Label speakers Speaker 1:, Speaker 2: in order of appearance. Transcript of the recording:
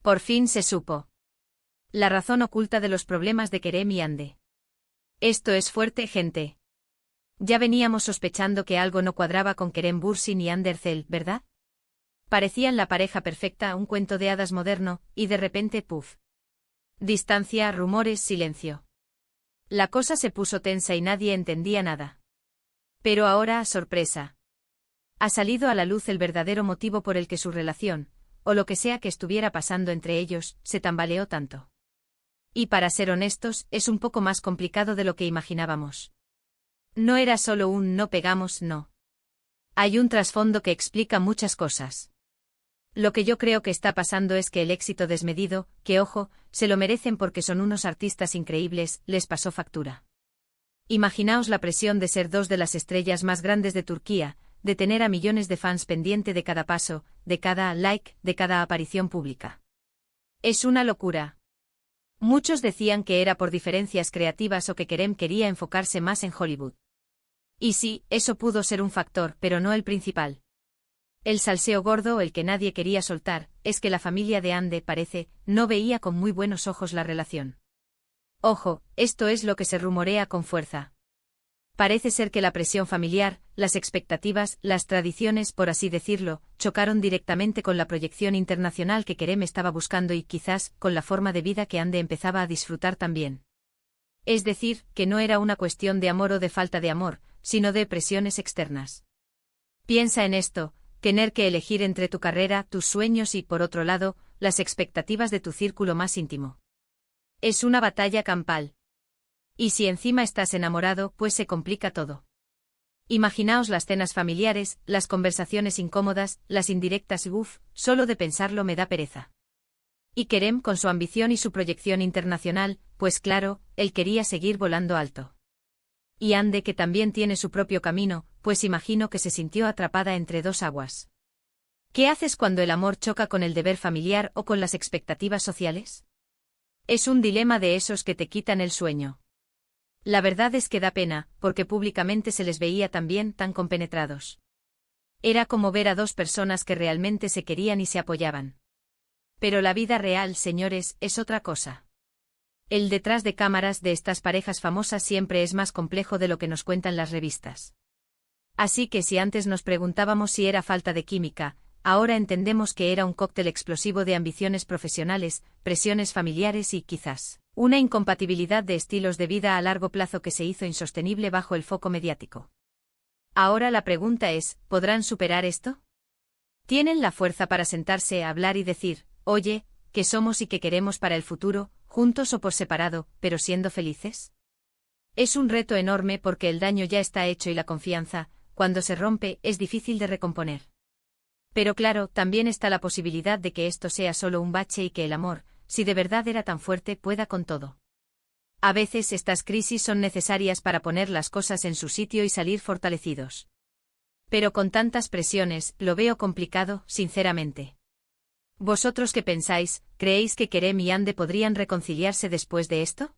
Speaker 1: Por fin se supo la razón oculta de los problemas de Kerem y Hande. Esto es fuerte, gente. Ya veníamos sospechando que algo no cuadraba con Kerem Bürsin y Hande Erçel, ¿verdad? Parecían la pareja perfecta, un cuento de hadas moderno, y de repente, ¡puf! Distancia, rumores, silencio. La cosa se puso tensa y nadie entendía nada. Pero ahora, sorpresa. Ha salido a la luz el verdadero motivo por el que su relación, o lo que sea que estuviera pasando entre ellos, se tambaleó tanto. Y para ser honestos, es un poco más complicado de lo que imaginábamos. No era solo un no pegamos, no. Hay un trasfondo que explica muchas cosas. Lo que yo creo que está pasando es que el éxito desmedido, que ojo, se lo merecen porque son unos artistas increíbles, les pasó factura. Imaginaos la presión de ser dos de las estrellas más grandes de Turquía, de tener a millones de fans pendiente de cada paso, de cada like, de cada aparición pública. Es una locura. Muchos decían que era por diferencias creativas o que Kerem quería enfocarse más en Hollywood. Y sí, eso pudo ser un factor, pero no el principal. El salseo gordo, el que nadie quería soltar, es que la familia de Hande, parece, no veía con muy buenos ojos la relación. Ojo, esto es lo que se rumorea con fuerza. Parece ser que la presión familiar, las expectativas, las tradiciones, por así decirlo, chocaron directamente con la proyección internacional que Kerem estaba buscando y quizás con la forma de vida que Hande empezaba a disfrutar también. Es decir, que no era una cuestión de amor o de falta de amor, sino de presiones externas. Piensa en esto, tener que elegir entre tu carrera, tus sueños y, por otro lado, las expectativas de tu círculo más íntimo. Es una batalla campal. Y si encima estás enamorado, pues se complica todo. Imaginaos las cenas familiares, las conversaciones incómodas, las indirectas y solo de pensarlo me da pereza. Y Kerem con su ambición y su proyección internacional, pues claro, él quería seguir volando alto. Y Hande que también tiene su propio camino, pues imagino que se sintió atrapada entre dos aguas. ¿Qué haces cuando el amor choca con el deber familiar o con las expectativas sociales? Es un dilema de esos que te quitan el sueño. La verdad es que da pena, porque públicamente se les veía también tan compenetrados. Era como ver a dos personas que realmente se querían y se apoyaban. Pero la vida real, señores, es otra cosa. El detrás de cámaras de estas parejas famosas siempre es más complejo de lo que nos cuentan las revistas. Así que si antes nos preguntábamos si era falta de química, ahora entendemos que era un cóctel explosivo de ambiciones profesionales, presiones familiares y, quizás, una incompatibilidad de estilos de vida a largo plazo que se hizo insostenible bajo el foco mediático. Ahora la pregunta es, ¿podrán superar esto? ¿Tienen la fuerza para sentarse a hablar y decir, oye, qué somos y qué queremos para el futuro, juntos o por separado, pero siendo felices? Es un reto enorme porque el daño ya está hecho y la confianza, cuando se rompe, es difícil de recomponer. Pero claro, también está la posibilidad de que esto sea solo un bache y que el amor, si de verdad era tan fuerte, pueda con todo. A veces estas crisis son necesarias para poner las cosas en su sitio y salir fortalecidos. Pero con tantas presiones, lo veo complicado, sinceramente. ¿Vosotros qué pensáis? ¿Creéis que Kerem y Hande podrían reconciliarse después de esto?